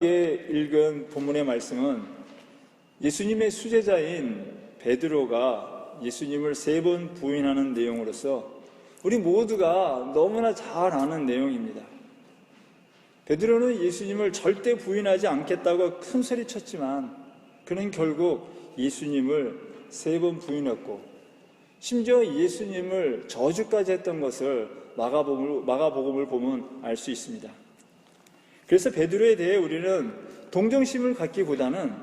읽은 본문의 말씀은 예수님의 수제자인 베드로가 예수님을 3번 부인하는 내용으로서 우리 모두가 너무나 잘 아는 내용입니다. 베드로는 예수님을 절대 부인하지 않겠다고 큰 소리 쳤지만 그는 결국 예수님을 3번 부인했고 심지어 예수님을 저주까지 했던 것을 마가복음을 보면 알 수 있습니다. 그래서 베드로에 대해 우리는 동정심을 갖기보다는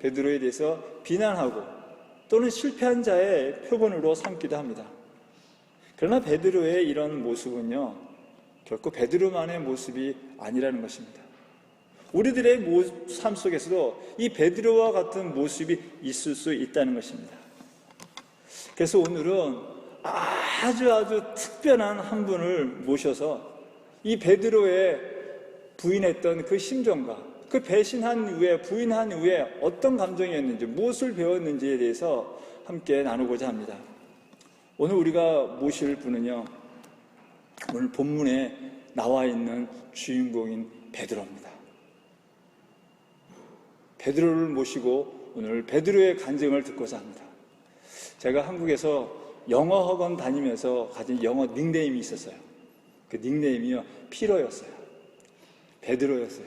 베드로에 대해서 비난하고 또는 실패한 자의 표본으로 삼기도 합니다. 그러나 베드로의 이런 모습은요, 결코 베드로만의 모습이 아니라는 것입니다. 우리들의 삶 속에서도 이 베드로와 같은 모습이 있을 수 있다는 것입니다. 그래서 오늘은 아주 특별한 한 분을 모셔서 이 베드로의 부인했던 그 심정과 그 배신한 후에 부인한 후에 어떤 감정이었는지 무엇을 배웠는지에 대해서 함께 나누고자 합니다. 오늘 우리가 모실 분은요, 오늘 본문에 나와 있는 주인공인 베드로입니다. 베드로를 모시고 오늘 베드로의 간증을 듣고자 합니다. 제가 한국에서 영어 학원 다니면서 가진 영어 닉네임이 있었어요. 그 닉네임이요, 피로였어요. 베드로였어요.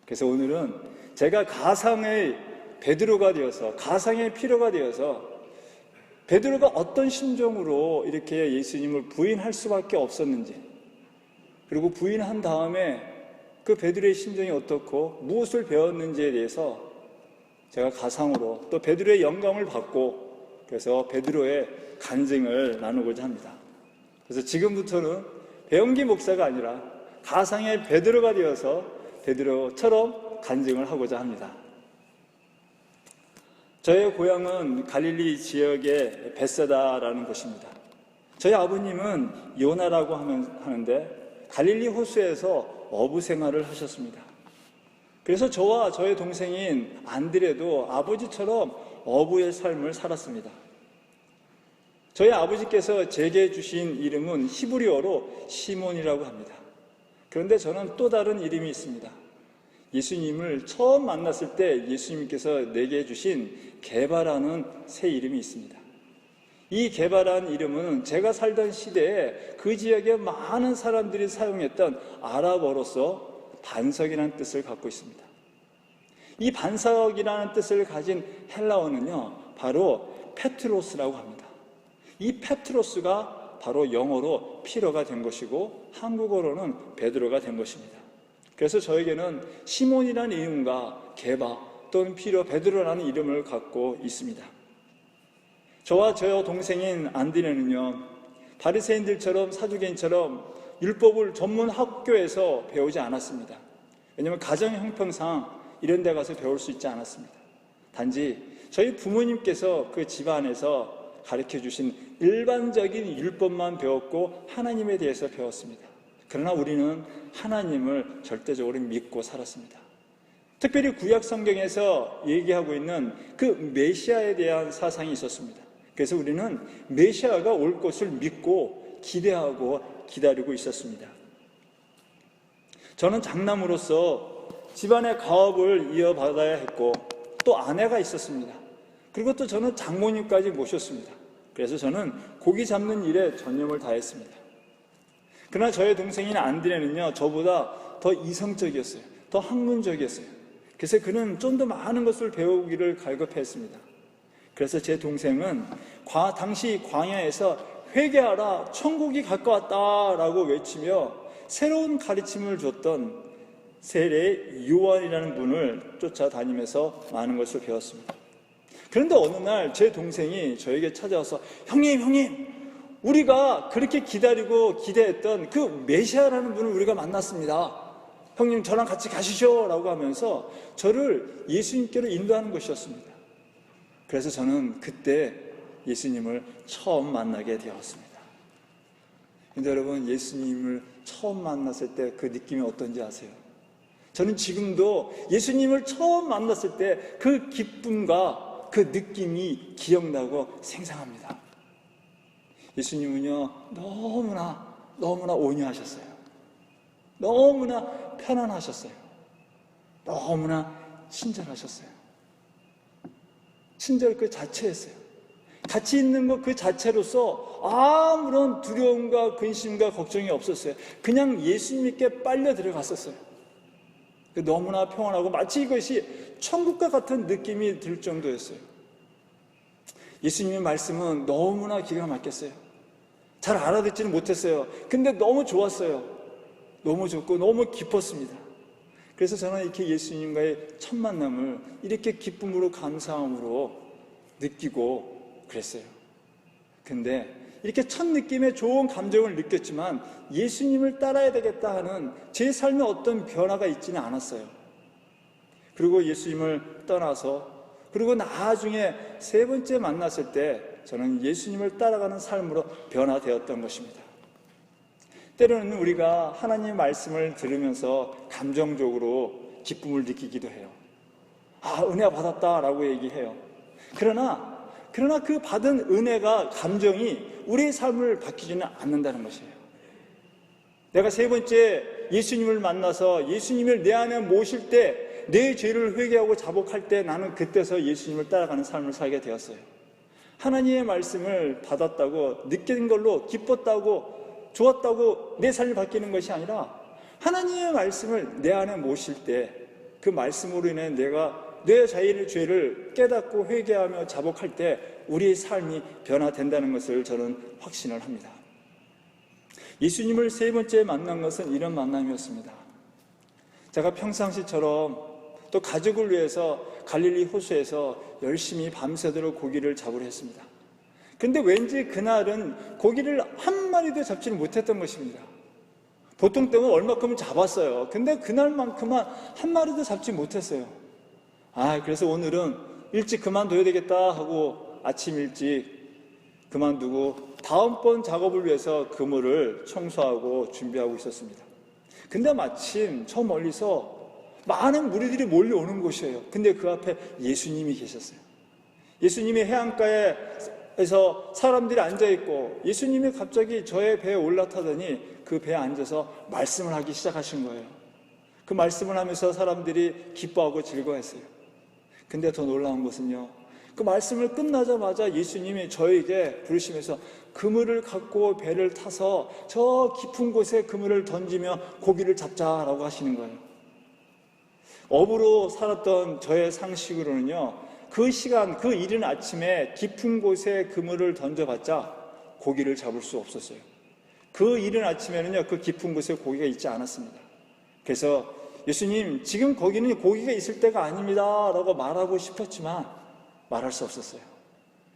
그래서 오늘은 제가 가상의 베드로가 되어서, 가상의 피로가 되어서 베드로가 어떤 심정으로 이렇게 예수님을 부인할 수밖에 없었는지, 그리고 부인한 다음에 그 베드로의 심정이 어떻고 무엇을 배웠는지에 대해서 제가 가상으로 또 베드로의 영감을 받고 그래서 베드로의 간증을 나누고자 합니다. 그래서 지금부터는 배영기 목사가 아니라 가상의 베드로가 되어서 베드로처럼 간증을 하고자 합니다. 저의 고향은 갈릴리 지역의 벳세다라는 곳입니다. 저희 아버님은 요나라고 하는데 갈릴리 호수에서 어부 생활을 하셨습니다. 그래서 저와 저의 동생인 안드레도 아버지처럼 어부의 삶을 살았습니다. 저희 아버지께서 제게 주신 이름은 히브리어로 시몬이라고 합니다. 그런데 저는 또 다른 이름이 있습니다. 예수님을 처음 만났을 때 예수님께서 내게 주신 게바라는 새 이름이 있습니다. 이 게바라는 이름은 제가 살던 시대에 그 지역에 많은 사람들이 사용했던 아랍어로서 반석이라는 뜻을 갖고 있습니다. 이 반석이라는 뜻을 가진 헬라어는요, 바로 페트로스라고 합니다. 이 페트로스가 바로 영어로 피로가 된 것이고 한국어로는 베드로가 된 것입니다. 그래서 저에게는 시몬이라는 이름과 게바 또는 피로, 베드로라는 이름을 갖고 있습니다. 저와 저 동생인 안드레는요, 바리새인들처럼 사두개인처럼 율법을 전문 학교에서 배우지 않았습니다. 왜냐하면 가정 형편상 이런 데 가서 배울 수 있지 않았습니다. 단지 저희 부모님께서 그 집안에서 가르쳐 주신 일반적인 율법만 배웠고 하나님에 대해서 배웠습니다. 그러나 우리는 하나님을 절대적으로 믿고 살았습니다. 특별히 구약 성경에서 얘기하고 있는 그 메시아에 대한 사상이 있었습니다. 그래서 우리는 메시아가 올 것을 믿고 기대하고 기다리고 있었습니다. 저는 장남으로서 집안의 가업을 이어받아야 했고 또 아내가 있었습니다. 그리고 또 저는 장모님까지 모셨습니다. 그래서 저는 고기 잡는 일에 전념을 다했습니다. 그러나 저의 동생인 안드레는요, 저보다 더 이성적이었어요. 더 학문적이었어요. 그래서 그는 좀 더 많은 것을 배우기를 갈급했습니다. 그래서 제 동생은 당시 광야에서 회개하라, 천국이 가까웠다라고 외치며 새로운 가르침을 줬던 세례 요한이라는 분을 쫓아다니면서 많은 것을 배웠습니다. 그런데 어느 날 제 동생이 저에게 찾아와서 형님, 우리가 그렇게 기다리고 기대했던 그 메시아라는 분을 우리가 만났습니다. 형님 저랑 같이 가시죠 라고 하면서 저를 예수님께로 인도하는 것이었습니다. 그래서 저는 그때 예수님을 처음 만나게 되었습니다. 근데 여러분, 예수님을 처음 만났을 때 그 느낌이 어떤지 아세요? 저는 지금도 예수님을 처음 만났을 때 그 기쁨과 그 느낌이 기억나고 생생합니다. 예수님은요, 너무나 온유하셨어요. 너무나 편안하셨어요. 너무나 친절하셨어요. 친절 그 자체였어요. 같이 있는 것 그 자체로서 아무런 두려움과 근심과 걱정이 없었어요. 그냥 예수님께 빨려 들어갔었어요. 너무나 평안하고 마치 이것이 천국과 같은 느낌이 들 정도였어요. 예수님의 말씀은 너무나 기가 막혔어요. 잘 알아듣지는 못했어요. 근데 너무 좋았어요. 너무 좋고 너무 기뻤습니다. 그래서 저는 이렇게 예수님과의 첫 만남을 이렇게 기쁨으로 감사함으로 느끼고 그랬어요. 근데 이렇게 첫 느낌에 좋은 감정을 느꼈지만 예수님을 따라야 되겠다 하는 제 삶에 어떤 변화가 있지는 않았어요. 그리고 예수님을 떠나서 그리고 나중에 세 번째 만났을 때 저는 예수님을 따라가는 삶으로 변화되었던 것입니다. 때로는 우리가 하나님의 말씀을 들으면서 감정적으로 기쁨을 느끼기도 해요. 은혜 받았다라고 얘기해요. 그러나 그 받은 은혜가 감정이 우리의 삶을 바뀌지는 않는다는 것이에요. 내가 세 번째 예수님을 만나서 예수님을 내 안에 모실 때 내 죄를 회개하고 자복할 때 나는 그때서 예수님을 따라가는 삶을 살게 되었어요. 하나님의 말씀을 받았다고 느낀 걸로 기뻤다고 좋았다고 내 삶이 바뀌는 것이 아니라 하나님의 말씀을 내 안에 모실 때 그 말씀으로 인해 내가 내 자신의 죄를 깨닫고 회개하며 자복할 때 우리의 삶이 변화된다는 것을 저는 확신을 합니다. 예수님을 세 번째 만난 것은 이런 만남이었습니다. 제가 평상시처럼 또 가족을 위해서 갈릴리 호수에서 열심히 밤새도록 고기를 잡으려 했습니다. 근데 왠지 그날은 고기를 한 마리도 잡지를 못했던 것입니다. 보통 때는 얼마큼은 잡았어요. 근데 그날만큼은 한 마리도 잡지 못했어요. 그래서 오늘은 일찍 그만둬야 되겠다 하고 아침 일찍 그만두고 다음번 작업을 위해서 그물을 청소하고 준비하고 있었습니다. 근데 마침 저 멀리서 많은 무리들이 몰려오는 곳이에요. 근데 그 앞에 예수님이 계셨어요. 예수님이 해안가에서 사람들이 앉아있고 예수님이 갑자기 저의 배에 올라타더니 그 배에 앉아서 말씀을 하기 시작하신 거예요. 그 말씀을 하면서 사람들이 기뻐하고 즐거워했어요. 근데 더 놀라운 것은요, 그 말씀을 끝나자마자 예수님이 저에게 부르시면서 그물을 갖고 배를 타서 저 깊은 곳에 그물을 던지며 고기를 잡자라고 하시는 거예요. 어부로 살았던 저의 상식으로는요, 그 시간, 그 이른 아침에 깊은 곳에 그물을 던져봤자 고기를 잡을 수 없었어요. 그 이른 아침에는요, 그 깊은 곳에 고기가 있지 않았습니다. 그래서 예수님, 지금 거기는 고기가 있을 때가 아닙니다 라고 말하고 싶었지만 말할 수 없었어요.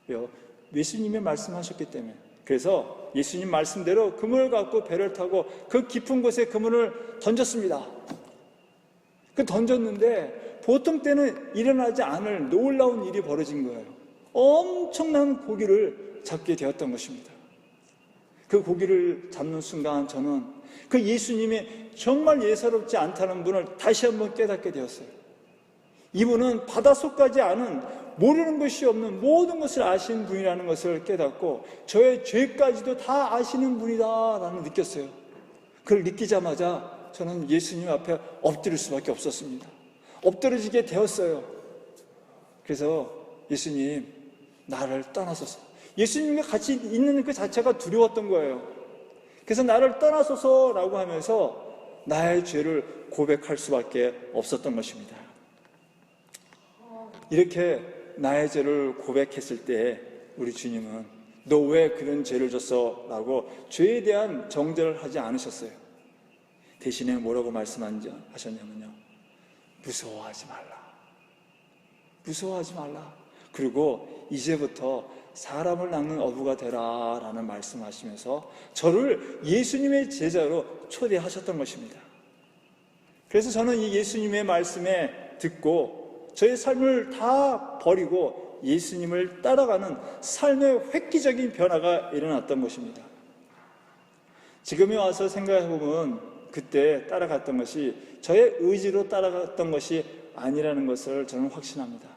왜요? 예수님이 말씀하셨기 때문에. 그래서 예수님 말씀대로 그물을 갖고 배를 타고 그 깊은 곳에 그물을 던졌습니다. 던졌는데 보통 때는 일어나지 않을 놀라운 일이 벌어진 거예요. 엄청난 고기를 잡게 되었던 것입니다. 그 고기를 잡는 순간 저는 그 예수님이 정말 예사롭지 않다는 분을 다시 한번 깨닫게 되었어요. 이분은 바닷속까지 아는 모르는 것이 없는 모든 것을 아시는 분이라는 것을 깨닫고 저의 죄까지도 다 아시는 분이다라는 느꼈어요. 그걸 느끼자마자 저는 예수님 앞에 엎드릴 수밖에 없었습니다. 엎드려지게 되었어요. 그래서 예수님, 나를 떠나소서. 예수님과 같이 있는 그 자체가 두려웠던 거예요. 그래서 나를 떠나소서라고 하면서 나의 죄를 고백할 수밖에 없었던 것입니다. 이렇게 나의 죄를 고백했을 때 우리 주님은 너 왜 그런 죄를 졌어? 라고 죄에 대한 정죄를 하지 않으셨어요. 대신에 뭐라고 말씀하셨냐면요, 무서워하지 말라. 무서워하지 말라. 그리고 이제부터 사람을 낚는 어부가 되라 라는 말씀하시면서 저를 예수님의 제자로 초대하셨던 것입니다. 그래서 저는 이 예수님의 말씀에 듣고 저의 삶을 다 버리고 예수님을 따라가는 삶의 획기적인 변화가 일어났던 것입니다. 지금에 와서 생각해보면 그때 따라갔던 것이 저의 의지로 따라갔던 것이 아니라는 것을 저는 확신합니다.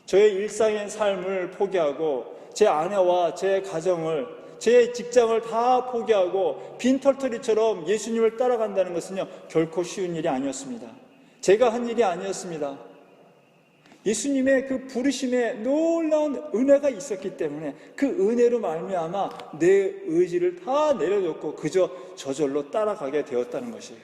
저의 일상의 삶을 포기하고 제 아내와 제 가정을, 제 직장을 다 포기하고 빈털터리처럼 예수님을 따라간다는 것은요, 결코 쉬운 일이 아니었습니다. 제가 한 일이 아니었습니다. 예수님의 그 부르심에 놀라운 은혜가 있었기 때문에 그 은혜로 말미암아 내 의지를 다 내려놓고 그저 저절로 따라가게 되었다는 것이에요.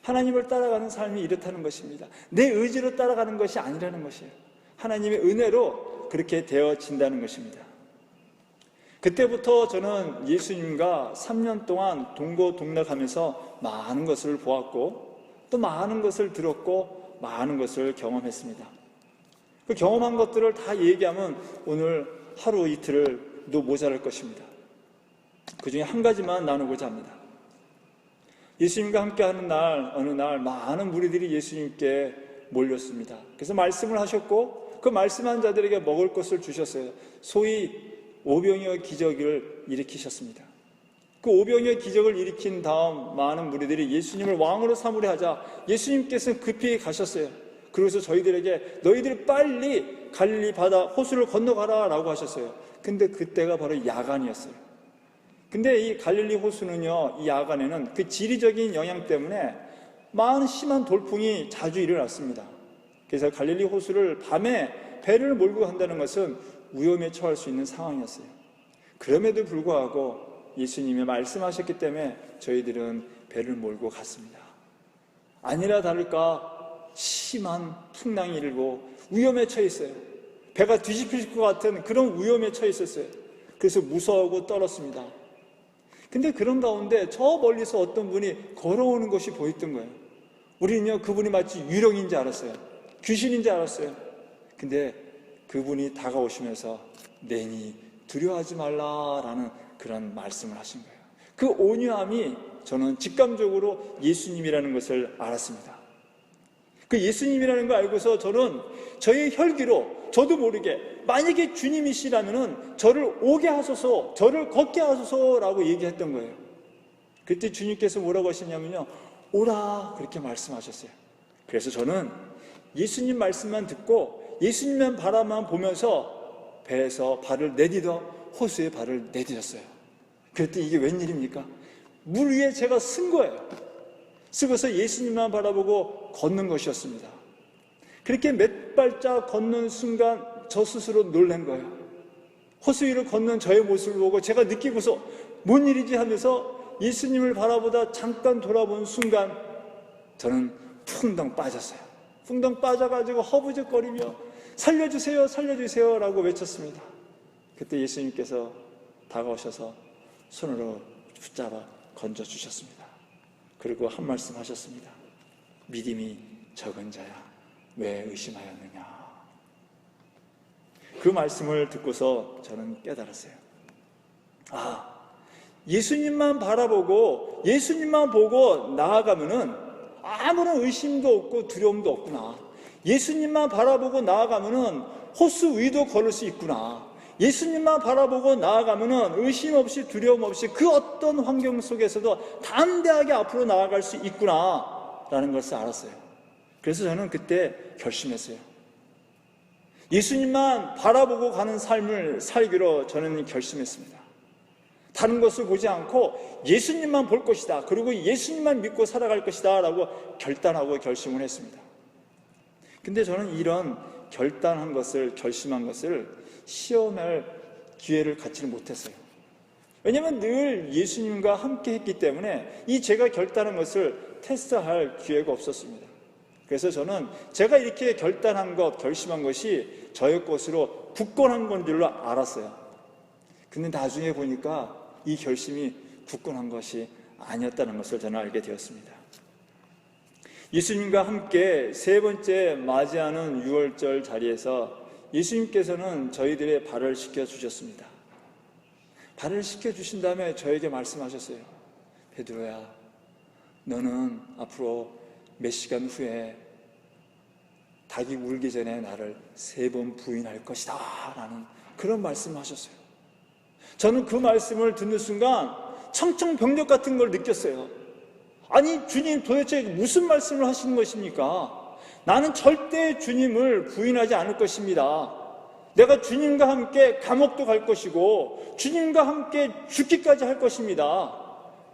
하나님을 따라가는 삶이 이렇다는 것입니다. 내 의지로 따라가는 것이 아니라는 것이에요. 하나님의 은혜로 그렇게 되어진다는 것입니다. 그때부터 저는 예수님과 3년 동안 동고동락하면서 많은 것을 보았고 또 많은 것을 들었고 많은 것을 경험했습니다. 그 경험한 것들을 다 얘기하면 오늘 하루 이틀도 모자랄 것입니다. 그 중에 한 가지만 나누고자 합니다. 예수님과 함께하는 날, 어느 날 많은 무리들이 예수님께 몰렸습니다. 그래서 말씀을 하셨고 그 말씀한 자들에게 먹을 것을 주셨어요. 소위 오병이어 기적을 일으키셨습니다. 그 오병이어 기적을 일으킨 다음 많은 무리들이 예수님을 왕으로 삼으려 하자 예수님께서는 급히 가셨어요. 그래서 저희들에게 너희들 빨리 갈릴리 바다 호수를 건너가라 라고 하셨어요. 근데 그때가 바로 야간이었어요. 근데 이 갈릴리 호수는요, 이 야간에는 그 지리적인 영향 때문에 많은 심한 돌풍이 자주 일어났습니다. 그래서 갈릴리 호수를 밤에 배를 몰고 간다는 것은 위험에 처할 수 있는 상황이었어요. 그럼에도 불구하고 예수님이 말씀하셨기 때문에 저희들은 배를 몰고 갔습니다. 아니라 다를까 심한 풍랑이 일고 위험에 처해 있어요. 배가 뒤집힐 것 같은 그런 위험에 처해 있었어요. 그래서 무서워하고 떨었습니다. 근데 그런 가운데 저 멀리서 어떤 분이 걸어오는 것이 보였던 거예요. 우리는요, 그분이 마치 유령인지 알았어요. 귀신인지 알았어요. 근데 그분이 다가오시면서 내니 두려워하지 말라라는 그런 말씀을 하신 거예요. 그 온유함이 저는 직감적으로 예수님이라는 것을 알았습니다. 그 예수님이라는 걸 알고서 저는 저의 혈기로 저도 모르게 만약에 주님이시라면 저를 오게 하소서, 저를 걷게 하소서라고 얘기했던 거예요. 그때 주님께서 뭐라고 하시냐면요, 오라 그렇게 말씀하셨어요. 그래서 저는 예수님 말씀만 듣고 예수님만 바라만 보면서 배에서 발을 내디뎌 호수에 발을 내디뎠어요. 그랬더니 이게 웬일입니까? 물 위에 제가 쓴 거예요. 쓰고서 예수님만 바라보고 걷는 것이었습니다. 그렇게 몇 발짝 걷는 순간 저 스스로 놀란 거예요. 호수 위를 걷는 저의 모습을 보고 제가 느끼고서 뭔 일이지 하면서 예수님을 바라보다 잠깐 돌아본 순간 저는 풍덩 빠졌어요. 풍덩 빠져가지고 허부적거리며 살려주세요, 살려주세요 라고 외쳤습니다. 그때 예수님께서 다가오셔서 손으로 붙잡아 건져주셨습니다. 그리고 한 말씀 하셨습니다. 믿음이 적은 자야, 왜 의심하였느냐. 그 말씀을 듣고서 저는 깨달았어요. 아, 예수님만 바라보고 예수님만 보고 나아가면은 아무런 의심도 없고 두려움도 없구나. 예수님만 바라보고 나아가면은 호수 위도 걸을 수 있구나. 예수님만 바라보고 나아가면은 의심 없이 두려움 없이 그 어떤 환경 속에서도 담대하게 앞으로 나아갈 수 있구나 라는 것을 알았어요. 그래서 저는 그때 결심했어요. 예수님만 바라보고 가는 삶을 살기로 저는 결심했습니다. 다른 것을 보지 않고 예수님만 볼 것이다. 그리고 예수님만 믿고 살아갈 것이다 라고 결단하고 결심을 했습니다. 근데 저는 이런 결단한 것을, 결심한 것을 시험할 기회를 갖지는 못했어요. 왜냐하면 늘 예수님과 함께 했기 때문에 이 제가 결단한 것을 테스트할 기회가 없었습니다. 그래서 저는 제가 이렇게 결단한 것, 결심한 것이 저의 것으로 굳건한 건 줄로 알았어요. 근데 나중에 보니까 이 결심이 굳건한 것이 아니었다는 것을 저는 알게 되었습니다. 예수님과 함께 세 번째 맞이하는 유월절 자리에서 예수님께서는 저희들의 발을 씻겨주셨습니다. 발을 씻겨주신 다음에 저에게 말씀하셨어요. 베드로야, 너는 앞으로 몇 시간 후에 닭이 울기 전에 나를 3번 부인할 것이다 라는 그런 말씀을 하셨어요. 저는 그 말씀을 듣는 순간 청청병력 같은 걸 느꼈어요. 아니 주님 도대체 무슨 말씀을 하시는 것입니까? 나는 절대 주님을 부인하지 않을 것입니다. 내가 주님과 함께 감옥도 갈 것이고 주님과 함께 죽기까지 할 것입니다.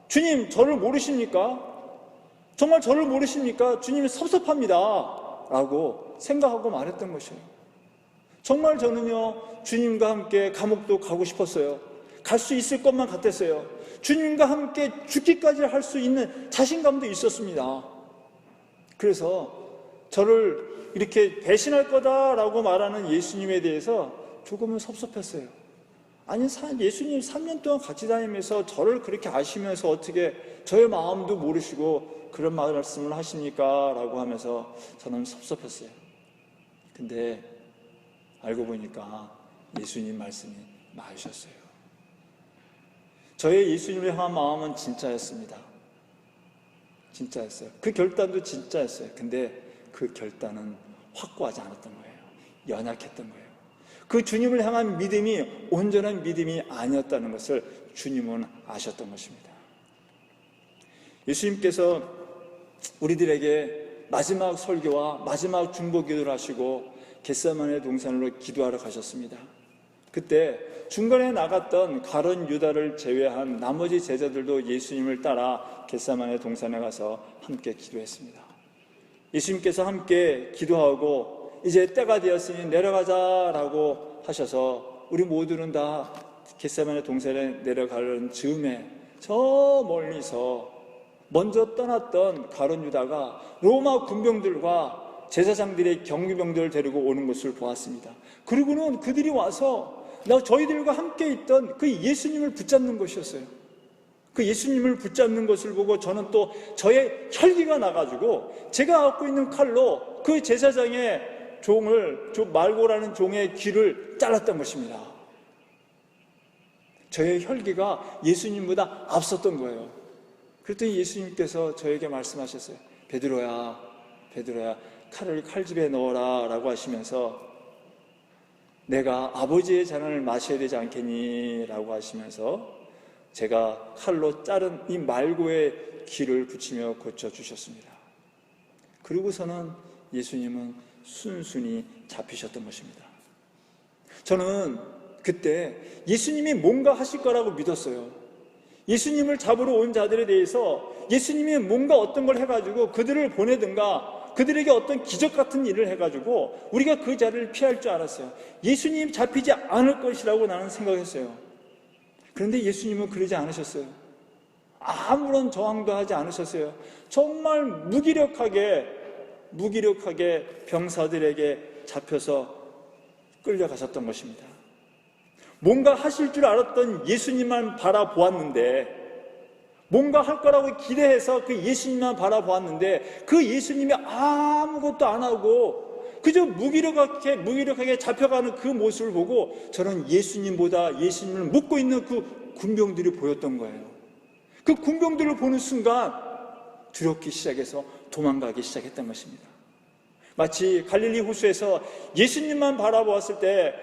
주님 저를 모르십니까? 정말 저를 모르십니까? 주님이 섭섭합니다 라고 생각하고 말했던 것이에요. 정말 저는요, 주님과 함께 감옥도 가고 싶었어요. 갈 수 있을 것만 같았어요. 주님과 함께 죽기까지 할 수 있는 자신감도 있었습니다. 그래서 저를 이렇게 배신할 거다라고 말하는 예수님에 대해서 조금은 섭섭했어요. 아니, 예수님 3년 동안 같이 다니면서 저를 그렇게 아시면서 어떻게 저의 마음도 모르시고 그런 말씀을 하십니까? 라고 하면서 저는 섭섭했어요. 근데 알고 보니까 예수님 말씀이 맞으셨어요. 저의 예수님을 향한 마음은 진짜였습니다. 진짜였어요. 그 결단도 진짜였어요. 근데 그 결단은 확고하지 않았던 거예요. 연약했던 거예요. 그 주님을 향한 믿음이 온전한 믿음이 아니었다는 것을 주님은 아셨던 것입니다. 예수님께서 우리들에게 마지막 설교와 마지막 중보기도를 하시고 겟세마네 동산으로 기도하러 가셨습니다. 그때 중간에 나갔던 가룟 유다를 제외한 나머지 제자들도 예수님을 따라 겟세마네 동산에 가서 함께 기도했습니다. 예수님께서 함께 기도하고 이제 때가 되었으니 내려가자라고 하셔서 우리 모두는 다 겟세마네 동산에 내려가는 즈음에 저 멀리서 먼저 떠났던 가룟 유다가 로마 군병들과 제사장들의 경비병들을 데리고 오는 것을 보았습니다. 그리고는 그들이 와서 저희들과 함께 있던 그 예수님을 붙잡는 것이었어요. 그 예수님을 붙잡는 것을 보고 저는 또 저의 혈기가 나가지고 제가 갖고 있는 칼로 그 제사장의 종을, 말고라는 종의 귀를 잘랐던 것입니다. 저의 혈기가 예수님보다 앞섰던 거예요. 그랬더니 예수님께서 저에게 말씀하셨어요. 베드로야, 칼을 칼집에 넣어라 라고 하시면서 내가 아버지의 잔을 마셔야 되지 않겠니? 라고 하시면서 제가 칼로 자른 이 말고의 귀를 붙이며 고쳐주셨습니다. 그리고서는 예수님은 순순히 잡히셨던 것입니다. 저는 그때 예수님이 뭔가 하실 거라고 믿었어요. 예수님을 잡으러 온 자들에 대해서 예수님이 뭔가 어떤 걸 해가지고 그들을 보내든가 그들에게 어떤 기적 같은 일을 해가지고 우리가 그 자리를 피할 줄 알았어요. 예수님 잡히지 않을 것이라고 나는 생각했어요. 그런데 예수님은 그러지 않으셨어요. 아무런 저항도 하지 않으셨어요. 정말 무기력하게 병사들에게 잡혀서 끌려가셨던 것입니다. 뭔가 하실 줄 알았던 예수님만 바라보았는데, 뭔가 할 거라고 기대해서 그 예수님만 바라보았는데 그 예수님이 아무것도 안 하고 그저 무기력하게 잡혀가는 그 모습을 보고 저는 예수님보다 예수님을 묻고 있는 그 군병들이 보였던 거예요. 그 군병들을 보는 순간 두렵기 시작해서 도망가기 시작했던 것입니다. 마치 갈릴리 호수에서 예수님만 바라보았을 때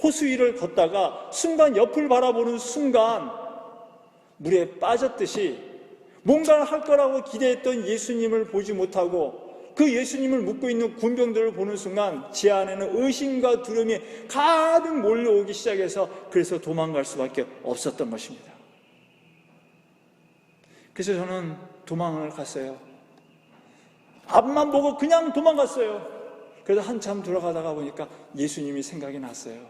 호수 위를 걷다가 순간 옆을 바라보는 순간 물에 빠졌듯이 뭔가를 할 거라고 기대했던 예수님을 보지 못하고 그 예수님을 묻고 있는 군병들을 보는 순간 제 안에는 의심과 두려움이 가득 몰려오기 시작해서 그래서 도망갈 수밖에 없었던 것입니다. 그래서 저는 도망을 갔어요. 앞만 보고 그냥 도망갔어요. 그래서 한참 돌아가다가 보니까 예수님이 생각이 났어요.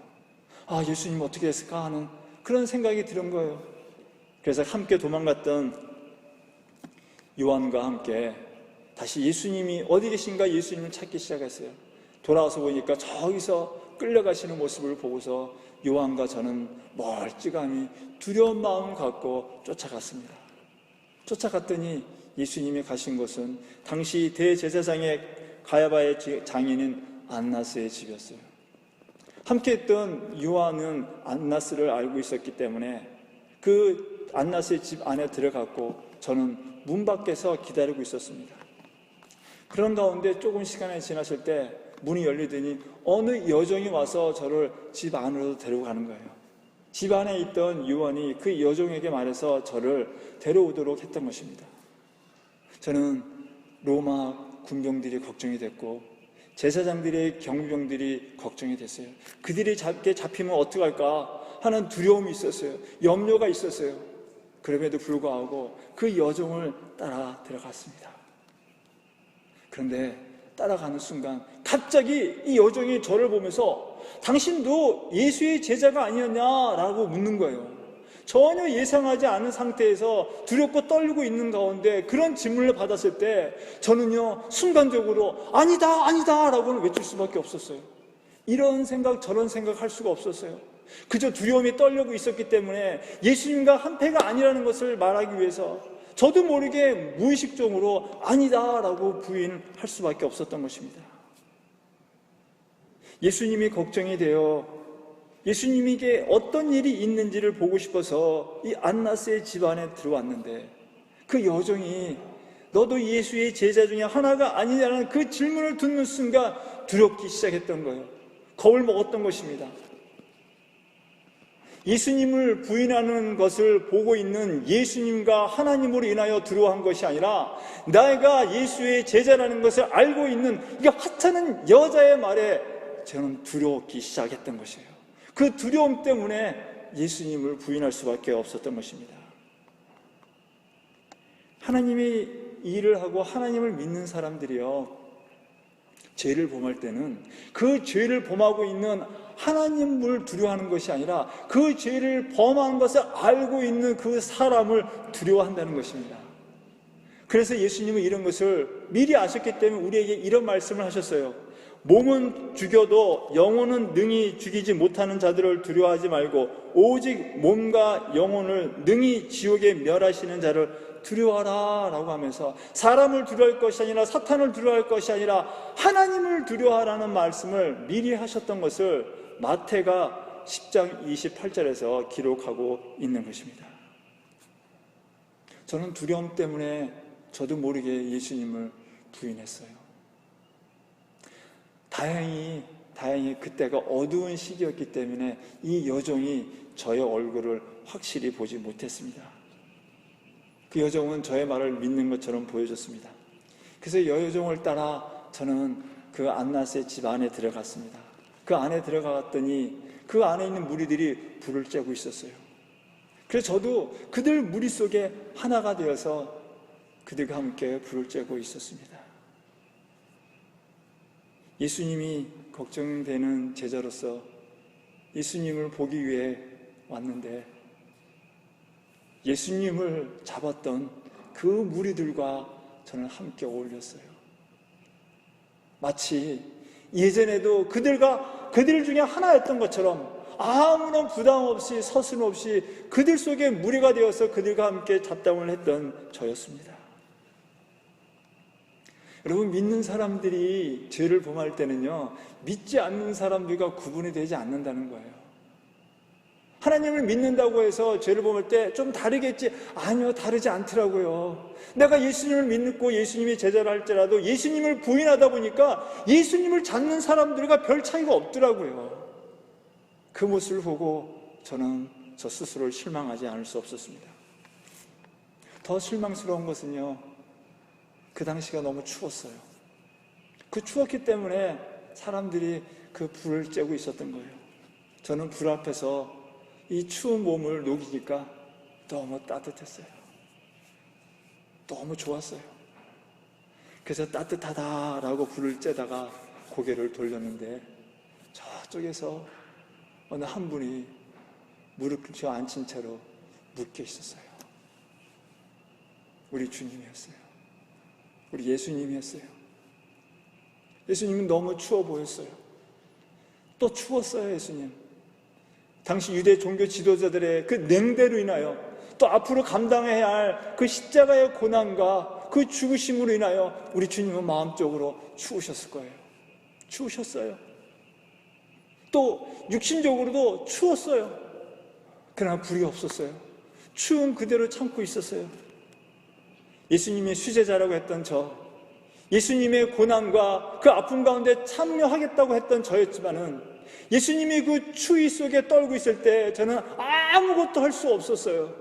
아, 예수님 어떻게 했을까 하는 그런 생각이 들은 거예요. 그래서 함께 도망갔던 요한과 함께 다시 예수님이 어디 계신가 예수님을 찾기 시작했어요. 돌아와서 보니까 저기서 끌려가시는 모습을 보고서 요한과 저는 멀찌감히 두려운 마음을 갖고 쫓아갔습니다. 쫓아갔더니 예수님이 가신 곳은 당시 대제사장의 가야바의 장인인 안나스의 집이었어요. 함께했던 요한은 안나스를 알고 있었기 때문에 그 안나스의 집 안에 들어갔고 저는 문 밖에서 기다리고 있었습니다. 그런 가운데 조금 시간이 지났을 때 문이 열리더니 어느 여종이 와서 저를 집 안으로 데리고 가는 거예요. 집 안에 있던 요한이 그 여종에게 말해서 저를 데려오도록 했던 것입니다. 저는 로마 군병들이 걱정이 됐고 제사장들의 경비병들이 걱정이 됐어요. 그들이 잡히면 어떡할까 하는 두려움이 있었어요. 염려가 있었어요. 그럼에도 불구하고 그 여종을 따라 들어갔습니다. 그런데 따라가는 순간 갑자기 이 여종이 저를 보면서 당신도 예수의 제자가 아니었냐라고 묻는 거예요. 전혀 예상하지 않은 상태에서 두렵고 떨리고 있는 가운데 그런 질문을 받았을 때 저는요 순간적으로 아니다 아니다 라고는 외칠 수밖에 없었어요. 이런 생각 저런 생각 할 수가 없었어요. 그저 두려움이 떨려고 있었기 때문에 예수님과 한패가 아니라는 것을 말하기 위해서 저도 모르게 무의식적으로 아니다 라고 부인할 수밖에 없었던 것입니다. 예수님이 걱정이 되어 예수님에게 어떤 일이 있는지를 보고 싶어서 이 안나스의 집안에 들어왔는데 그 여종이 너도 예수의 제자 중에 하나가 아니냐는 그 질문을 듣는 순간 두렵기 시작했던 거예요. 겁을 먹었던 것입니다. 예수님을 부인하는 것을 보고 있는 예수님과 하나님으로 인하여 두려워한 것이 아니라 내가 예수의 제자라는 것을 알고 있는 이 하찮은 여자의 말에 저는 두려웠기 시작했던 것이에요. 그 두려움 때문에 예수님을 부인할 수밖에 없었던 것입니다. 하나님이 일을 하고 하나님을 믿는 사람들이요, 죄를 범할 때는 그 죄를 범하고 있는 하나님을 두려워하는 것이 아니라 그 죄를 범하는 것을 알고 있는 그 사람을 두려워한다는 것입니다. 그래서 예수님은 이런 것을 미리 아셨기 때문에 우리에게 이런 말씀을 하셨어요. 몸은 죽여도 영혼은 능히 죽이지 못하는 자들을 두려워하지 말고 오직 몸과 영혼을 능히 지옥에 멸하시는 자를 두려워하라 라고 하면서 사람을 두려워할 것이 아니라 사탄을 두려워할 것이 아니라 하나님을 두려워하라는 말씀을 미리 하셨던 것을 마태가 10장 28절에서 기록하고 있는 것입니다. 저는 두려움 때문에 저도 모르게 예수님을 부인했어요. 다행히 그때가 어두운 시기였기 때문에 이 여종이 저의 얼굴을 확실히 보지 못했습니다. 그 여종은 저의 말을 믿는 것처럼 보여줬습니다. 그래서 여종을 따라 저는 그 안나스의 집 안에 들어갔습니다. 그 안에 들어갔더니 그 안에 있는 무리들이 불을 쬐고 있었어요. 그래서 저도 그들 무리 속에 하나가 되어서 그들과 함께 불을 쬐고 있었습니다. 예수님이 걱정되는 제자로서 예수님을 보기 위해 왔는데 예수님을 잡았던 그 무리들과 저는 함께 어울렸어요. 마치 예전에도 그들 중에 하나였던 것처럼 아무런 부담 없이 서슴 없이 그들 속에 무리가 되어서 그들과 함께 잡담을 했던 저였습니다. 여러분, 믿는 사람들이 죄를 범할 때는요, 믿지 않는 사람들과 구분이 되지 않는다는 거예요. 하나님을 믿는다고 해서 죄를 범할 때 좀 다르겠지? 아니요, 다르지 않더라고요. 내가 예수님을 믿고 예수님이 제자를 할지라도 예수님을 부인하다 보니까 예수님을 찾는 사람들과 별 차이가 없더라고요. 그 모습을 보고 저는 저 스스로를 실망하지 않을 수 없었습니다. 더 실망스러운 것은요, 그 당시가 너무 추웠어요. 그 추웠기 때문에 사람들이 그 불을 쬐고 있었던 거예요. 저는 불 앞에서 이 추운 몸을 녹이니까 너무 따뜻했어요. 너무 좋았어요. 그래서 따뜻하다라고 불을 쬐다가 고개를 돌렸는데 저쪽에서 어느 한 분이 무릎 꿇혀 앉힌 채로 묶여 있었어요. 우리 주님이었어요. 우리 예수님이었어요. 예수님은 너무 추워 보였어요. 또 추웠어요, 예수님. 당시 유대 종교 지도자들의 그 냉대로 인하여 또 앞으로 감당해야 할 그 십자가의 고난과 그 죽으심으로 인하여 우리 주님은 마음적으로 추우셨을 거예요. 추우셨어요. 또 육신적으로도 추웠어요. 그러나 불이 없었어요. 추운 그대로 참고 있었어요. 예수님의 수제자라고 했던 저, 예수님의 고난과 그 아픔 가운데 참여하겠다고 했던 저였지만은 예수님이 그 추위 속에 떨고 있을 때 저는 아무것도 할 수 없었어요.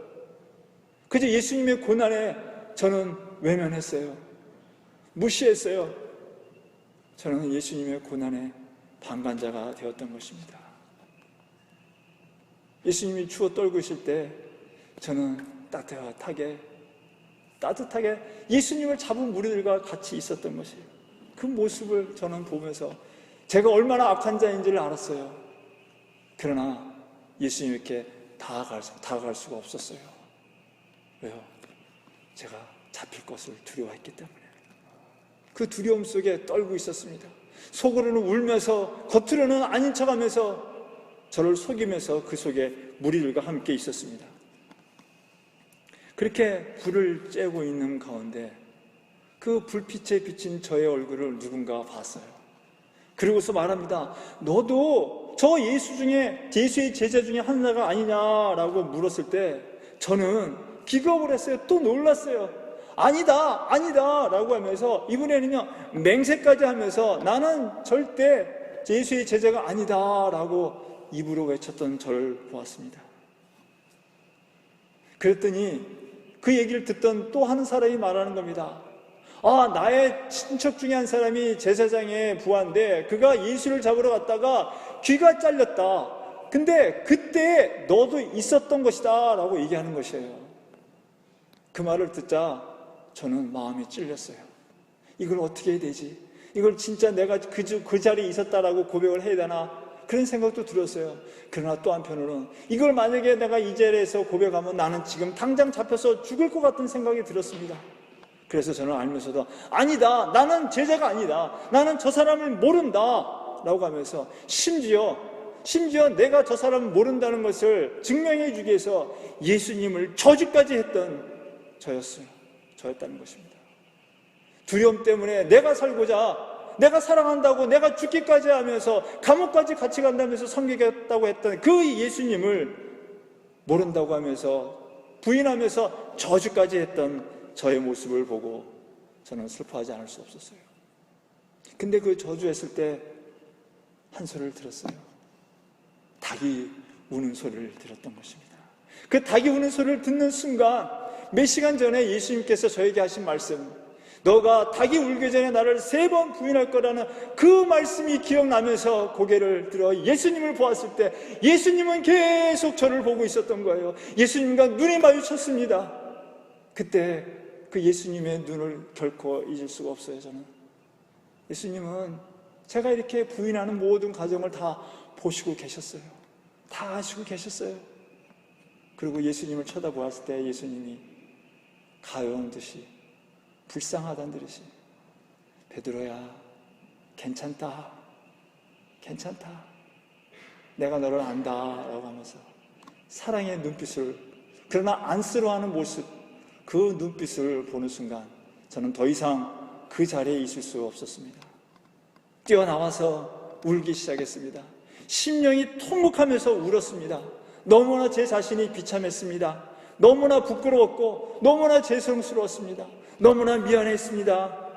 그저 예수님의 고난에 저는 외면했어요. 무시했어요. 저는 예수님의 고난에 방관자가 되었던 것입니다. 예수님이 추워 떨고 있을 때 저는 따뜻하게 예수님을 잡은 무리들과 같이 있었던 것이에요. 그 모습을 저는 보면서 제가 얼마나 악한 자인지를 알았어요. 그러나 예수님께 다가갈 수가 없었어요. 왜요? 제가 잡힐 것을 두려워했기 때문에. 그 두려움 속에 떨고 있었습니다. 속으로는 울면서 겉으로는 아닌 척하면서 저를 속이면서 그 속에 무리들과 함께 있었습니다. 그렇게 불을 쬐고 있는 가운데 그 불빛에 비친 저의 얼굴을 누군가 봤어요. 그리고서 말합니다. 너도 저 예수의 제자 중에 하나가 아니냐라고 물었을 때 저는 기겁을 했어요. 또 놀랐어요. 아니다 라고 하면서 이번에는요 맹세까지 하면서 나는 절대 예수의 제자가 아니다 라고 입으로 외쳤던 저를 보았습니다. 그랬더니 그 얘기를 듣던 또 한 사람이 말하는 겁니다. 나의 친척 중에 한 사람이 제사장의 부하인데 그가 예수를 잡으러 갔다가 귀가 잘렸다. 근데 그때 너도 있었던 것이다 라고 얘기하는 것이에요. 그 말을 듣자 저는 마음이 찔렸어요. 이걸 어떻게 해야 되지? 이걸 진짜 내가 그 자리에 있었다라고 고백을 해야 되나? 그런 생각도 들었어요. 그러나 또 한편으로는 이걸 만약에 내가 이 자리에서 고백하면 나는 지금 당장 잡혀서 죽을 것 같은 생각이 들었습니다. 그래서 저는 알면서도 아니다, 나는 제자가 아니다, 나는 저 사람을 모른다 라고 하면서 심지어 내가 저 사람을 모른다는 것을 증명해 주기 위해서 예수님을 저주까지 했던 저였다는 것입니다. 두려움 때문에 내가 살고자, 내가 사랑한다고 내가 죽기까지 하면서 감옥까지 같이 간다면서 섬기겠다고 했던 그 예수님을 모른다고 하면서 부인하면서 저주까지 했던 저의 모습을 보고 저는 슬퍼하지 않을 수 없었어요. 근데 그 저주했을 때 한 소리를 들었어요. 닭이 우는 소리를 들었던 것입니다. 그 닭이 우는 소리를 듣는 순간 몇 시간 전에 예수님께서 저에게 하신 말씀, 너가 닭이 울기 전에 나를 3번 부인할 거라는 그 말씀이 기억나면서 고개를 들어 예수님을 보았을 때 예수님은 계속 저를 보고 있었던 거예요. 예수님과 눈이 마주쳤습니다. 그때 그 예수님의 눈을 결코 잊을 수가 없어요. 저는 예수님은 제가 이렇게 부인하는 모든 과정을 다 보시고 계셨어요. 다 아시고 계셨어요. 그리고 예수님을 쳐다보았을 때 예수님이 가여운 듯이, 불쌍하다는 듯이, 베드로야 괜찮다, 내가 너를 안다 라고 하면서 사랑의 눈빛을, 그러나 안쓰러워하는 모습, 그 눈빛을 보는 순간 저는 더 이상 그 자리에 있을 수 없었습니다. 뛰어나와서 울기 시작했습니다. 심령이 통곡하면서 울었습니다. 너무나 제 자신이 비참했습니다. 너무나 부끄러웠고 너무나 죄송스러웠습니다. 너무나 미안했습니다.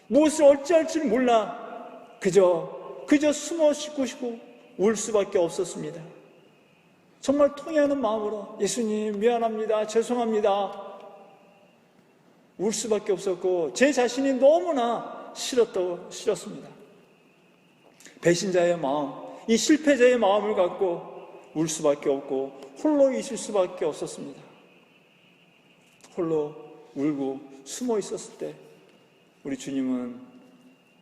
무엇을 어찌할지 몰라 그저 숨어 쉬고 울 수밖에 없었습니다. 정말 통해하는 마음으로 예수님 미안합니다, 죄송합니다 울 수밖에 없었고 제 자신이 너무나 싫었습니다. 배신자의 마음, 이 실패자의 마음을 갖고 울 수밖에 없고 홀로 있을 수밖에 없었습니다. 홀로 울고 숨어 있었을 때 우리 주님은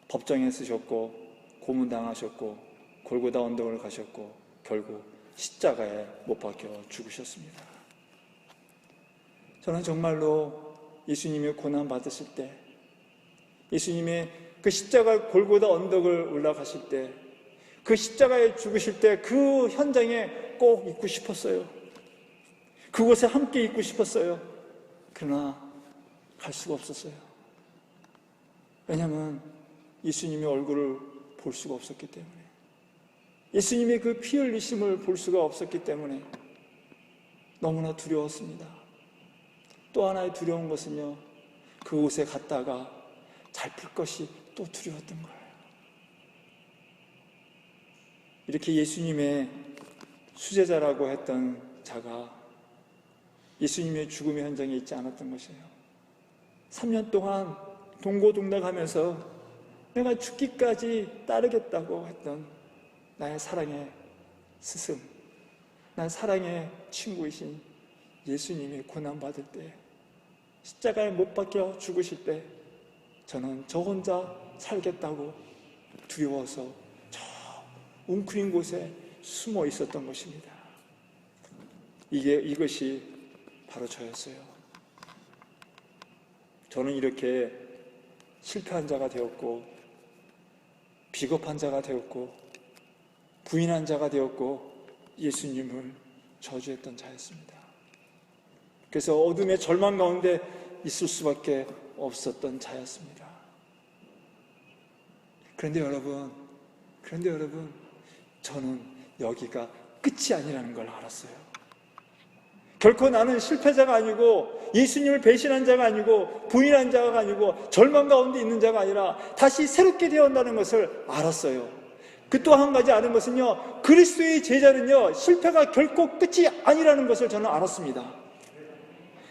법정에 서셨고 고문당하셨고 골고다 언덕을 가셨고 결국 십자가에 못 박혀 죽으셨습니다. 저는 정말로 예수님이 고난 받으실 때, 예수님의 그 십자가 골고다 언덕을 올라가실 때, 그 십자가에 죽으실 때 그 현장에 꼭 있고 싶었어요. 그곳에 함께 있고 싶었어요. 그러나 갈 수가 없었어요. 왜냐하면 예수님의 얼굴을 볼 수가 없었기 때문에, 예수님의 그 피 흘리심을 볼 수가 없었기 때문에 너무나 두려웠습니다. 또 하나의 두려운 것은요, 그곳에 갔다가 잡힐 것이 또 두려웠던 거예요. 이렇게 예수님의 수제자라고 했던 자가 예수님의 죽음의 현장에 있지 않았던 것이에요. 3년 동안 동고동락하면서 내가 죽기까지 따르겠다고 했던 나의 사랑의 스승, 난 사랑의 친구이신 예수님이 고난받을 때, 십자가에 못 박혀 죽으실 때 저는 저 혼자 살겠다고 두려워서 저 웅크린 곳에 숨어 있었던 것입니다. 이것이 바로 저였어요. 저는 이렇게 실패한 자가 되었고, 비겁한 자가 되었고, 부인한 자가 되었고, 예수님을 저주했던 자였습니다. 그래서 어둠의 절망 가운데 있을 수밖에 없었던 자였습니다. 그런데 여러분, 저는 여기가 끝이 아니라는 걸 알았어요. 결코 나는 실패자가 아니고, 예수님을 배신한 자가 아니고, 부인한 자가 아니고, 절망 가운데 있는 자가 아니라 다시 새롭게 되어온다는 것을 알았어요. 그 또 한 가지 아는 것은요, 그리스도의 제자는요, 실패가 결코 끝이 아니라는 것을 저는 알았습니다.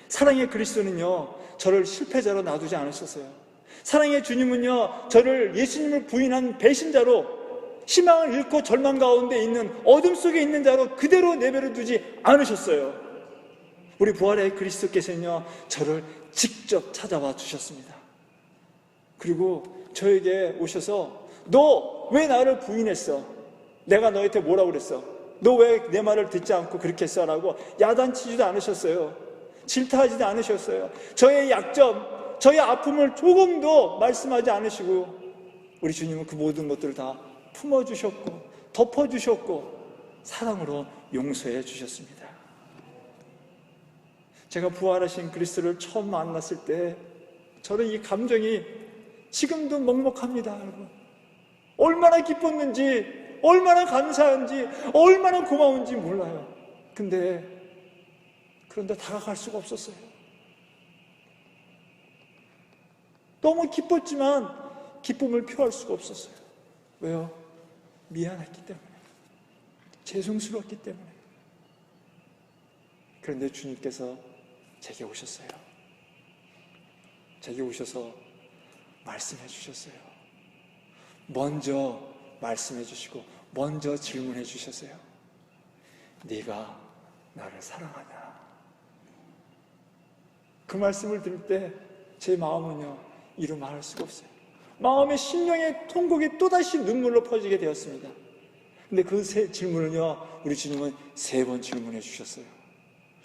사랑의 그리스도는요, 저를 실패자로 놔두지 않으셨어요. 사랑의 주님은요, 저를 예수님을 부인한 배신자로, 희망을 잃고 절망 가운데 있는 어둠 속에 있는 자로 그대로 내버려 두지 않으셨어요. 우리 부활의 그리스도께서는요, 저를 직접 찾아와 주셨습니다. 그리고 저에게 오셔서 너 왜 나를 부인했어? 내가 너한테 뭐라고 그랬어? 너 왜 내 말을 듣지 않고 그렇게 했어? 라고 야단치지도 않으셨어요. 질타하지도 않으셨어요. 저의 약점, 저의 아픔을 조금도 말씀하지 않으시고, 우리 주님은 그 모든 것들을 다 품어주셨고 덮어주셨고 사랑으로 용서해 주셨습니다. 제가 부활하신 그리스도를 처음 만났을 때 저는 이 감정이 지금도 먹먹합니다. 여러분, 얼마나 기뻤는지, 얼마나 감사한지, 얼마나 고마운지 몰라요. 그런데 다가갈 수가 없었어요. 너무 기뻤지만 기쁨을 표할 수가 없었어요. 왜요? 미안했기 때문에, 죄송스러웠기 때문에. 그런데 주님께서 제게 오셨어요. 제게 오셔서 말씀해 주셨어요. 먼저 말씀해 주시고 먼저 질문해 주셨어요. 네가 나를 사랑하냐? 그 말씀을 들을 때 제 마음은요, 이루 말할 수가 없어요. 마음의 심령의 통곡이 또다시 눈물로 퍼지게 되었습니다. 근데 그 질문은요, 우리 주님은 3번 질문해 주셨어요.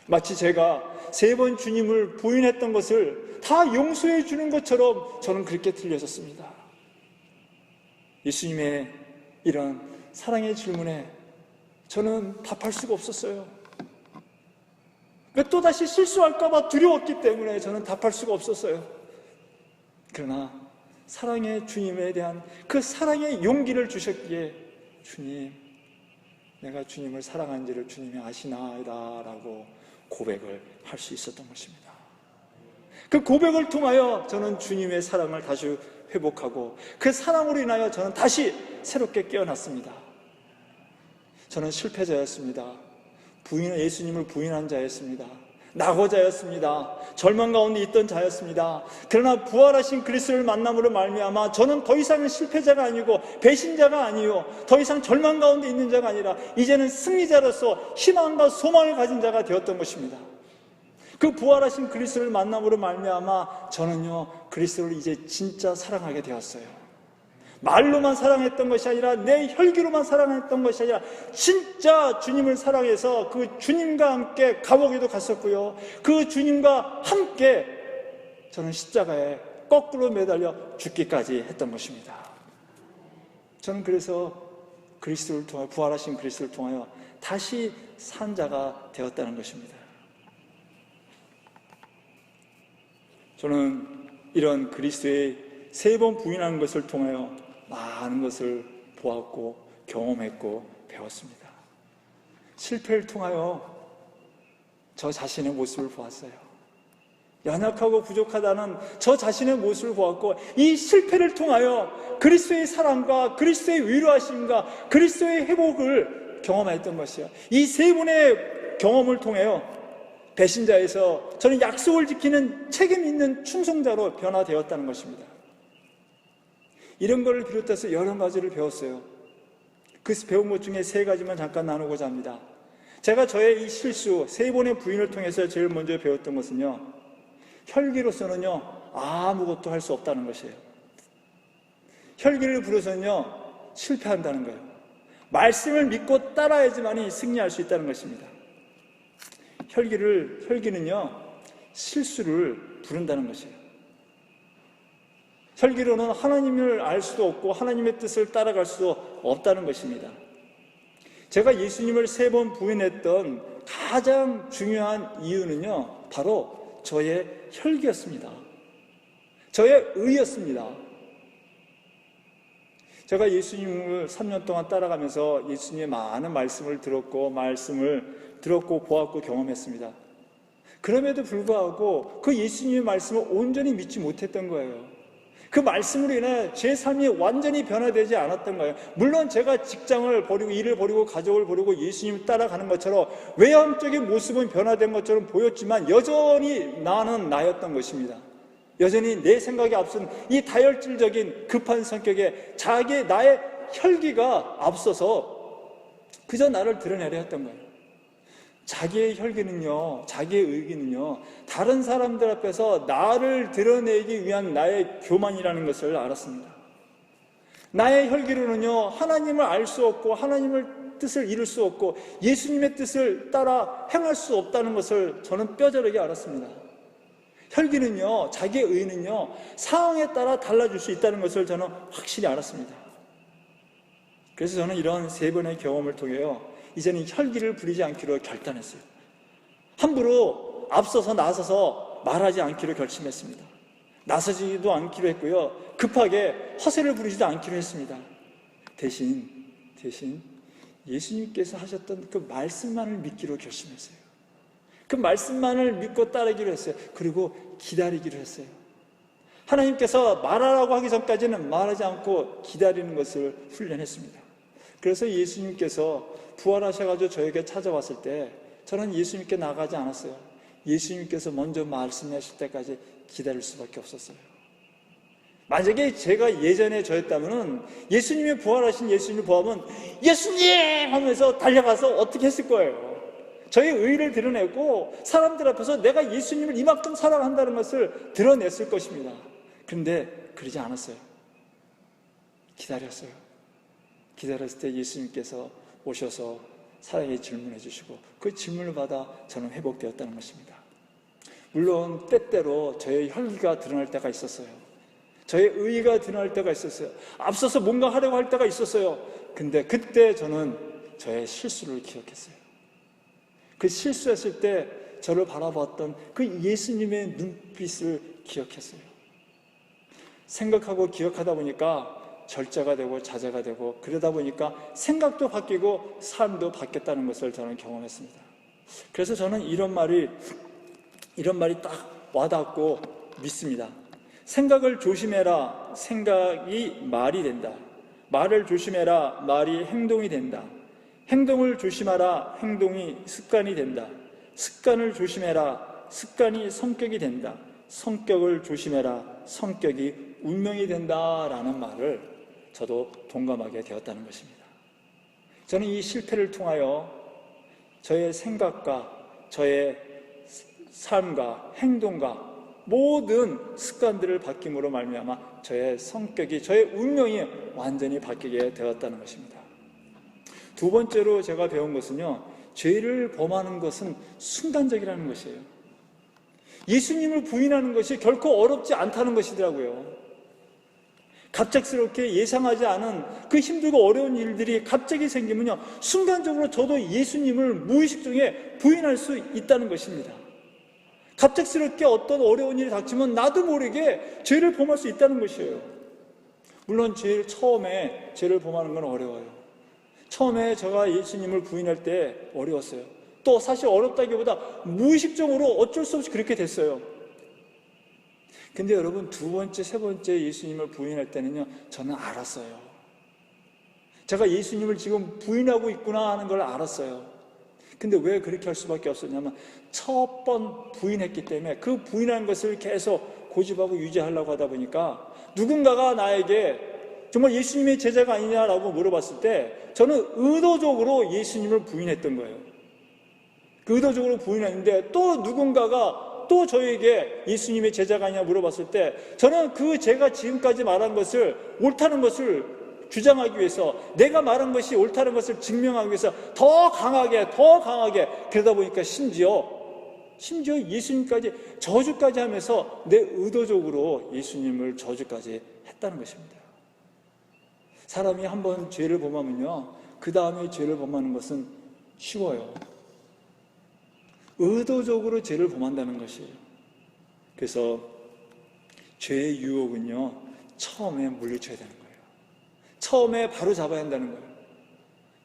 마치 제가 3번 주님을 부인했던 것을 다 용서해 주는 것처럼 저는 그렇게 들려졌습니다. 예수님의 이런 사랑의 질문에 저는 답할 수가 없었어요. 왜 또다시 실수할까봐 두려웠기 때문에 저는 답할 수가 없었어요. 그러나 사랑의 주님에 대한 그 사랑의 용기를 주셨기에, 주님, 내가 주님을 사랑한지를 주님이 아시나이다 라고 고백을 할 수 있었던 것입니다. 그 고백을 통하여 저는 주님의 사랑을 다시 회복하고, 그 사랑으로 인하여 저는 다시 새롭게 깨어났습니다. 저는 실패자였습니다. 예수님을 부인한 자였습니다. 낙오자였습니다. 절망 가운데 있던 자였습니다. 그러나 부활하신 그리스도를 만남으로 말미암아 저는 더 이상은 실패자가 아니고 배신자가 아니요, 더 이상 절망 가운데 있는 자가 아니라 이제는 승리자로서 희망과 소망을 가진 자가 되었던 것입니다. 그 부활하신 그리스도를 만남으로 말미암아 저는요, 그리스도를 이제 진짜 사랑하게 되었어요. 말로만 사랑했던 것이 아니라, 내 혈기로만 사랑했던 것이 아니라 진짜 주님을 사랑해서 그 주님과 함께 감옥에도 갔었고요, 그 주님과 함께 저는 십자가에 거꾸로 매달려 죽기까지 했던 것입니다. 저는 그래서 그리스도를 통하여, 부활하신 그리스도를 통하여 다시 산 자가 되었다는 것입니다. 저는 이런 그리스도의 3번 부인하는 것을 통하여 많은 것을 보았고 경험했고 배웠습니다. 실패를 통하여 저 자신의 모습을 보았어요. 연약하고 부족하다는 저 자신의 모습을 보았고, 이 실패를 통하여 그리스도의 사랑과 그리스도의 위로하심과 그리스도의 회복을 경험했던 것이요, 이 3번의 경험을 통하여 배신자에서 저는 약속을 지키는 책임 있는 충성자로 변화되었다는 것입니다. 이런 것을 비롯해서 여러 가지를 배웠어요. 그 배운 것 중에 3가지만 잠깐 나누고자 합니다. 제가 저의 이 실수, 3번의 부인을 통해서 제일 먼저 배웠던 것은요, 혈기로서는요, 아무것도 할 수 없다는 것이에요. 혈기를 부려서는요, 실패한다는 거예요. 말씀을 믿고 따라야지만이 승리할 수 있다는 것입니다. 혈기는요, 실수를 부른다는 것이에요. 혈기로는 하나님을 알 수도 없고 하나님의 뜻을 따라갈 수도 없다는 것입니다. 제가 예수님을 3번 부인했던 가장 중요한 이유는요, 바로 저의 혈기였습니다. 저의 의였습니다. 제가 예수님을 3년 동안 따라가면서 예수님의 많은 말씀을 들었고 보았고 경험했습니다. 그럼에도 불구하고 그 예수님의 말씀을 온전히 믿지 못했던 거예요. 그 말씀으로 인해 제 삶이 완전히 변화되지 않았던 거예요. 물론 제가 직장을 버리고 일을 버리고 가족을 버리고 예수님을 따라가는 것처럼 외형적인 모습은 변화된 것처럼 보였지만 여전히 나는 나였던 것입니다. 여전히 내 생각에 앞선 이 다혈질적인 급한 성격에 나의 혈기가 앞서서 그저 나를 드러내려 했던 거예요. 자기의 혈기는요, 자기의 의기는요, 다른 사람들 앞에서 나를 드러내기 위한 나의 교만이라는 것을 알았습니다. 나의 혈기로는요, 하나님을 알 수 없고 하나님의 뜻을 이룰 수 없고 예수님의 뜻을 따라 행할 수 없다는 것을 저는 뼈저리게 알았습니다. 혈기는요, 자기의 의는요, 상황에 따라 달라질 수 있다는 것을 저는 확실히 알았습니다. 그래서 저는 이런 3번의 경험을 통해요, 이제는 혈기를 부리지 않기로 결단했어요. 함부로 앞서서 나서서 말하지 않기로 결심했습니다. 나서지도 않기로 했고요, 급하게 허세를 부리지도 않기로 했습니다. 대신 예수님께서 하셨던 그 말씀만을 믿기로 결심했어요. 그 말씀만을 믿고 따르기로 했어요. 그리고 기다리기로 했어요. 하나님께서 말하라고 하기 전까지는 말하지 않고 기다리는 것을 훈련했습니다. 그래서 예수님께서 부활하셔가지고 저에게 찾아왔을 때 저는 예수님께 나가지 않았어요. 예수님께서 먼저 말씀하실 때까지 기다릴 수밖에 없었어요. 만약에 제가 예전에 저였다면 예수님이 부활하신 예수님을 보면 예수님! 하면서 달려가서 어떻게 했을 거예요. 저의 의의를 드러내고 사람들 앞에서 내가 예수님을 이만큼 사랑한다는 것을 드러냈을 것입니다. 그런데 그러지 않았어요. 기다렸어요. 기다렸을 때 예수님께서 오셔서 사랑의 질문해 주시고 그 질문을 받아 저는 회복되었다는 것입니다. 물론 때때로 저의 혈기가 드러날 때가 있었어요. 저의 의의가 드러날 때가 있었어요. 앞서서 뭔가 하려고 할 때가 있었어요. 근데 그때 저는 저의 실수를 기억했어요. 그 실수했을 때 저를 바라봤던 그 예수님의 눈빛을 기억했어요. 생각하고 기억하다 보니까 절제가 되고 자제가 되고 그러다 보니까 생각도 바뀌고 삶도 바뀌었다는 것을 저는 경험했습니다. 그래서 저는 이런 말이 딱 와닿고 믿습니다. 생각을 조심해라. 생각이 말이 된다. 말을 조심해라. 말이 행동이 된다. 행동을 조심하라. 행동이 습관이 된다. 습관을 조심해라. 습관이 성격이 된다. 성격을 조심해라. 성격이 운명이 된다라는 말을 저도 동감하게 되었다는 것입니다. 저는 이 실패를 통하여 저의 생각과 저의 삶과 행동과 모든 습관들을 바뀜으로 말미암아 저의 성격이, 저의 운명이 완전히 바뀌게 되었다는 것입니다. 2번째로 제가 배운 것은요, 죄를 범하는 것은 순간적이라는 것이에요. 예수님을 부인하는 것이 결코 어렵지 않다는 것이더라고요. 갑작스럽게 예상하지 않은 그 힘들고 어려운 일들이 갑자기 생기면요, 순간적으로 저도 예수님을 무의식 중에 부인할 수 있다는 것입니다. 갑작스럽게 어떤 어려운 일이 닥치면 나도 모르게 죄를 범할 수 있다는 것이에요. 물론 제일 처음에 죄를 범하는 건 어려워요. 처음에 제가 예수님을 부인할 때 어려웠어요. 또 사실 어렵다기보다 무의식적으로 어쩔 수 없이 그렇게 됐어요. 근데 여러분, 2번째, 3번째 예수님을 부인할 때는요, 저는 알았어요. 제가 예수님을 지금 부인하고 있구나 하는 걸 알았어요. 근데 왜 그렇게 할 수밖에 없었냐면, 첫 번 부인했기 때문에 그 부인한 것을 계속 고집하고 유지하려고 하다 보니까 누군가가 나에게 정말 예수님의 제자가 아니냐라고 물어봤을 때 저는 의도적으로 예수님을 부인했던 거예요. 그 의도적으로 부인했는데 또 누군가가 또 저에게 예수님의 제자가 아니냐 물어봤을 때 저는 그 제가 지금까지 말한 것을 옳다는 것을 주장하기 위해서, 내가 말한 것이 옳다는 것을 증명하기 위해서 더 강하게 그러다 보니까 심지어 예수님까지 저주까지 하면서 내 의도적으로 예수님을 저주까지 했다는 것입니다. 사람이 한번 죄를 범하면요, 그 다음에 죄를 범하는 것은 쉬워요. 의도적으로 죄를 범한다는 것이에요. 그래서 죄의 유혹은요, 처음에 물리쳐야 되는 거예요. 처음에 바로 잡아야 한다는 거예요.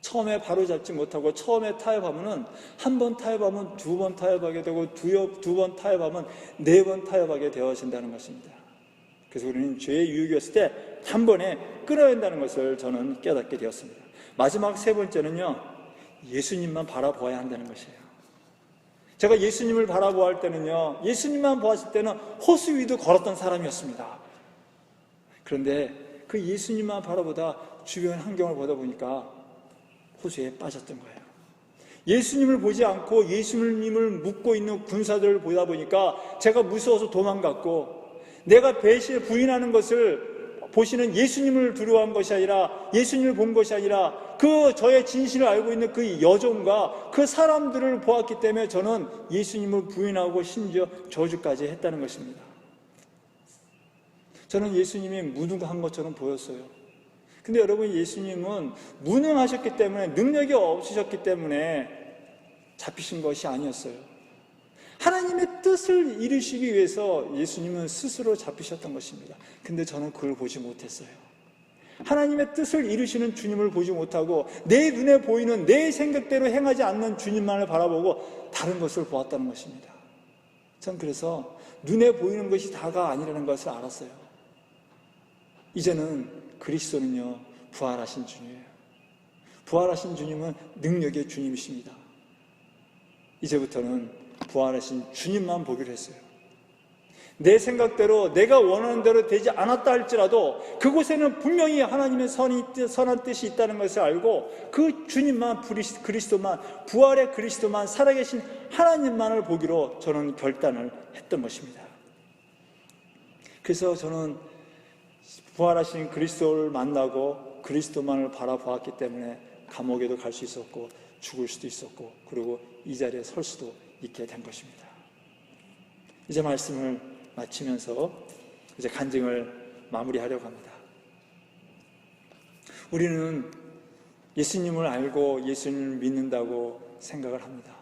처음에 바로 잡지 못하고 처음에 타협하면은, 한 번 타협하면 두 번 타협하게 되고, 두 번 타협하면 네 번 타협하게 되어진다는 것입니다. 그래서 우리는 죄의 유혹이 왔을 때 한 번에 끊어야 한다는 것을 저는 깨닫게 되었습니다. 마지막 세 번째는요, 예수님만 바라보아야 한다는 것이에요. 제가 예수님을 바라보아할 때는요, 예수님만 보았을 때는 호수 위도 걸었던 사람이었습니다. 그런데 그 예수님만 바라보다 주변 환경을 보다 보니까 호수에 빠졌던 거예요. 예수님을 보지 않고 예수님을 묻고 있는 군사들을 보다 보니까 제가 무서워서 도망갔고, 내가 부인하는 것을 보시는 예수님을 두려워한 것이 아니라, 예수님을 본 것이 아니라 그 저의 진실을 알고 있는 그 여종과 그 사람들을 보았기 때문에 저는 예수님을 부인하고 심지어 저주까지 했다는 것입니다. 저는 예수님이 무능한 것처럼 보였어요. 근데 여러분, 예수님은 무능하셨기 때문에, 능력이 없으셨기 때문에 잡히신 것이 아니었어요. 하나님의 뜻을 이루시기 위해서 예수님은 스스로 잡히셨던 것입니다. 근데 저는 그걸 보지 못했어요. 하나님의 뜻을 이루시는 주님을 보지 못하고 내 눈에 보이는 내 생각대로 행하지 않는 주님만을 바라보고 다른 것을 보았다는 것입니다. 전 그래서 눈에 보이는 것이 다가 아니라는 것을 알았어요. 이제는 그리스도는요, 부활하신 주님이에요. 부활하신 주님은 능력의 주님이십니다. 이제부터는 부활하신 주님만 보기로 했어요. 내 생각대로, 내가 원하는 대로 되지 않았다 할지라도 그곳에는 분명히 하나님의 선한 뜻이 있다는 것을 알고 그 주님만, 그리스도만, 부활의 그리스도만, 살아계신 하나님만을 보기로 저는 결단을 했던 것입니다. 그래서 저는 부활하신 그리스도를 만나고 그리스도만을 바라보았기 때문에 감옥에도 갈 수 있었고 죽을 수도 있었고, 그리고 이 자리에 설 수도 있게 된 것입니다. 이제 말씀을 마치면서 이제 간증을 마무리하려고 합니다. 우리는 예수님을 알고 예수님을 믿는다고 생각을 합니다.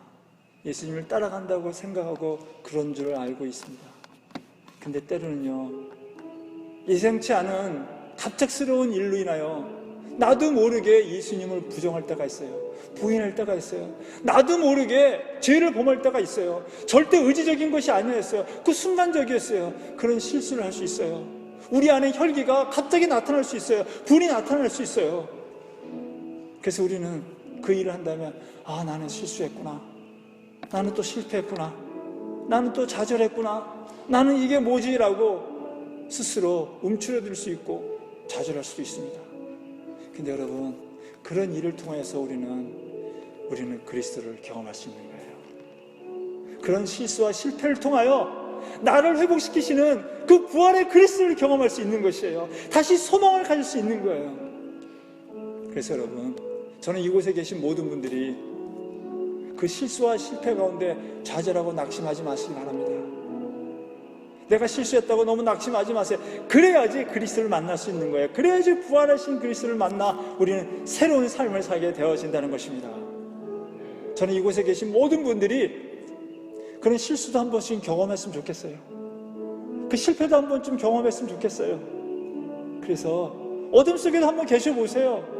예수님을 따라간다고 생각하고 그런 줄 알고 있습니다. 근데 때로는요, 예상치 않은 갑작스러운 일로 인하여 나도 모르게 예수님을 부정할 때가 있어요. 부인할 때가 있어요. 나도 모르게 죄를 범할 때가 있어요. 절대 의지적인 것이 아니었어요. 그 순간적이었어요. 그런 실수를 할 수 있어요. 우리 안에 혈기가 갑자기 나타날 수 있어요. 불이 나타날 수 있어요. 그래서 우리는 그 일을 한다면, 아, 나는 실수했구나. 나는 또 실패했구나. 나는 또 좌절했구나. 나는 이게 뭐지? 라고 스스로 움츠러들 수 있고 좌절할 수도 있습니다. 근데 여러분, 그런 일을 통해서 우리는 그리스도를 경험할 수 있는 거예요. 그런 실수와 실패를 통하여 나를 회복시키시는 그 부활의 그리스도를 경험할 수 있는 것이에요. 다시 소망을 가질 수 있는 거예요. 그래서 여러분, 저는 이곳에 계신 모든 분들이 그 실수와 실패 가운데 좌절하고 낙심하지 마시기 바랍니다. 내가 실수했다고 너무 낙심하지 마세요. 그래야지 그리스도를 만날 수 있는 거예요. 그래야지 부활하신 그리스도를 만나 우리는 새로운 삶을 살게 되어진다는 것입니다. 저는 이곳에 계신 모든 분들이 그런 실수도 한 번씩 경험했으면 좋겠어요. 그 실패도 한 번쯤 경험했으면 좋겠어요. 그래서 어둠 속에도 한번 계셔보세요.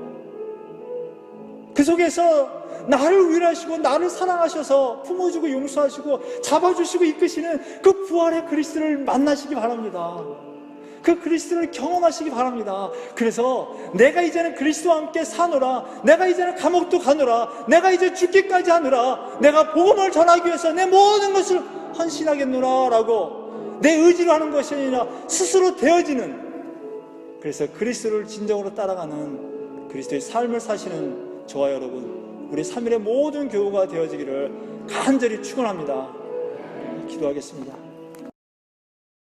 그 속에서 나를 위로하시고 나를 사랑하셔서 품어주고 용서하시고 잡아주시고 이끄시는 그 부활의 그리스도를 만나시기 바랍니다. 그 그리스도를 경험하시기 바랍니다. 그래서 내가 이제는 그리스도와 함께 사노라, 내가 이제는 감옥도 가노라, 내가 이제 죽기까지 하노라, 내가 복음을 전하기 위해서 내 모든 것을 헌신하겠노라 라고 내 의지로 하는 것이 아니라 스스로 되어지는, 그래서 그리스도를 진정으로 따라가는 그리스도의 삶을 사시는 저와 여러분, 우리 3일의 모든 교우가 되어지기를 간절히 축원합니다. 기도하겠습니다.